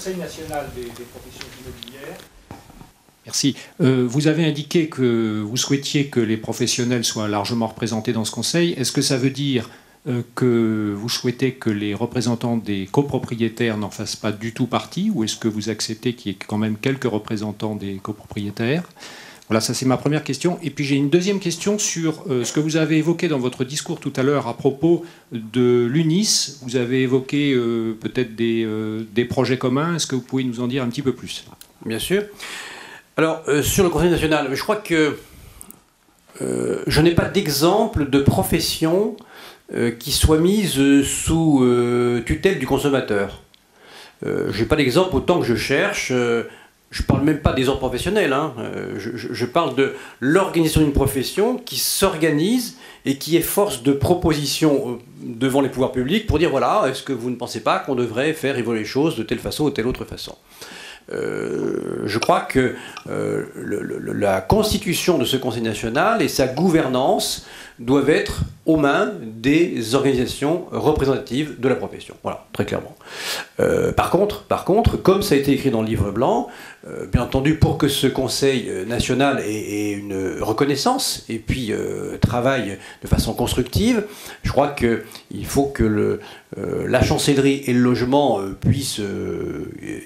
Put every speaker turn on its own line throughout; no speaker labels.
Conseil national des professions immobilières. Merci. Vous avez indiqué que vous souhaitiez que les professionnels soient largement représentés dans ce Conseil. Est-ce que ça veut dire que vous souhaitez que les représentants des copropriétaires n'en fassent pas du tout partie, ou est-ce que vous acceptez qu'il y ait quand même quelques représentants des copropriétaires? Voilà, ça c'est ma première question. Et puis j'ai une deuxième question sur ce que vous avez évoqué dans votre discours tout à l'heure à propos de l'UNIS. Vous avez évoqué peut-être des projets communs. Est-ce que vous pouvez nous en dire un petit peu plus?
Bien sûr. Alors, sur le Conseil national, je crois que je n'ai pas d'exemple de profession qui soit mise sous tutelle du consommateur. Je n'ai pas d'exemple autant que je cherche. Je ne parle même pas des ordres professionnels. Hein. Je parle de l'organisation d'une profession qui s'organise et qui est force de proposition devant les pouvoirs publics pour dire voilà, est-ce que vous ne pensez pas qu'on devrait faire évoluer les choses de telle façon ou telle autre façon? Je crois que la constitution de ce Conseil national et sa gouvernance doivent être aux mains des organisations représentatives de la profession. Voilà, très clairement. Par contre, comme ça a été écrit dans le livre blanc, bien entendu, pour que ce Conseil national ait une reconnaissance et puis travaille de façon constructive, je crois qu'il faut que la chancellerie et le logement puissent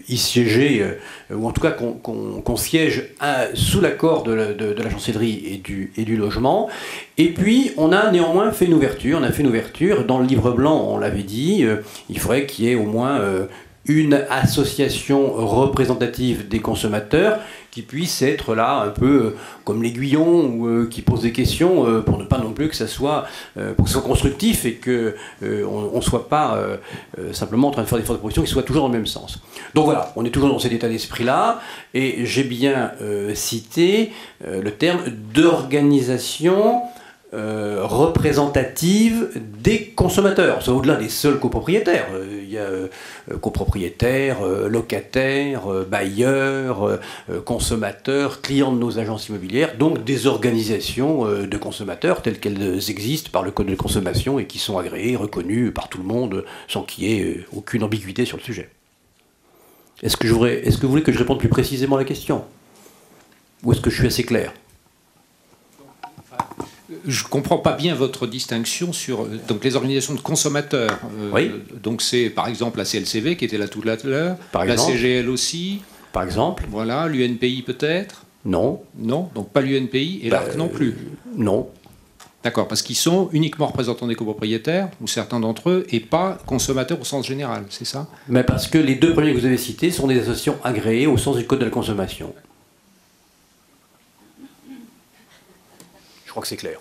y siéger, ou en tout cas qu'on siège sous l'accord de la chancellerie et du logement. Et puis, on a néanmoins fait une ouverture. On a fait une ouverture. Dans le livre blanc, on l'avait dit, il faudrait qu'il y ait au moins une association représentative des consommateurs qui puisse être là un peu comme l'aiguillon ou qui pose des questions pour ne pas non plus que ça soit, pour que ce soit constructif et qu'on ne soit pas simplement en train de faire des propositions qui soient toujours dans le même sens. Donc voilà, on est toujours dans cet état d'esprit-là et j'ai bien cité le terme d'organisation représentative des consommateurs. C'est au-delà des seuls copropriétaires. Il y a copropriétaires, locataires, bailleurs, consommateurs, clients de nos agences immobilières, donc des organisations de consommateurs telles qu'elles existent par le Code de consommation et qui sont agréées, reconnues par tout le monde sans qu'il y ait aucune ambiguïté sur le sujet. Est-ce que vous voulez que je réponde plus précisément à la question? Ou est-ce que je suis assez clair?
Je ne comprends pas bien votre distinction sur donc, les organisations de consommateurs.
Oui.
Donc c'est par exemple la CLCV qui était là tout à l'heure, la CGL aussi.
Par exemple.
Voilà, l'UNPI peut-être.
Non.
Non, donc pas l'UNPI et l'ARC non plus.
Non.
D'accord, parce qu'ils sont uniquement représentants des copropriétaires, ou certains d'entre eux, et pas consommateurs au sens général, c'est ça?
Mais parce que les deux premiers que vous avez cités sont des associations agréées au sens du Code de la consommation. Je crois que c'est clair.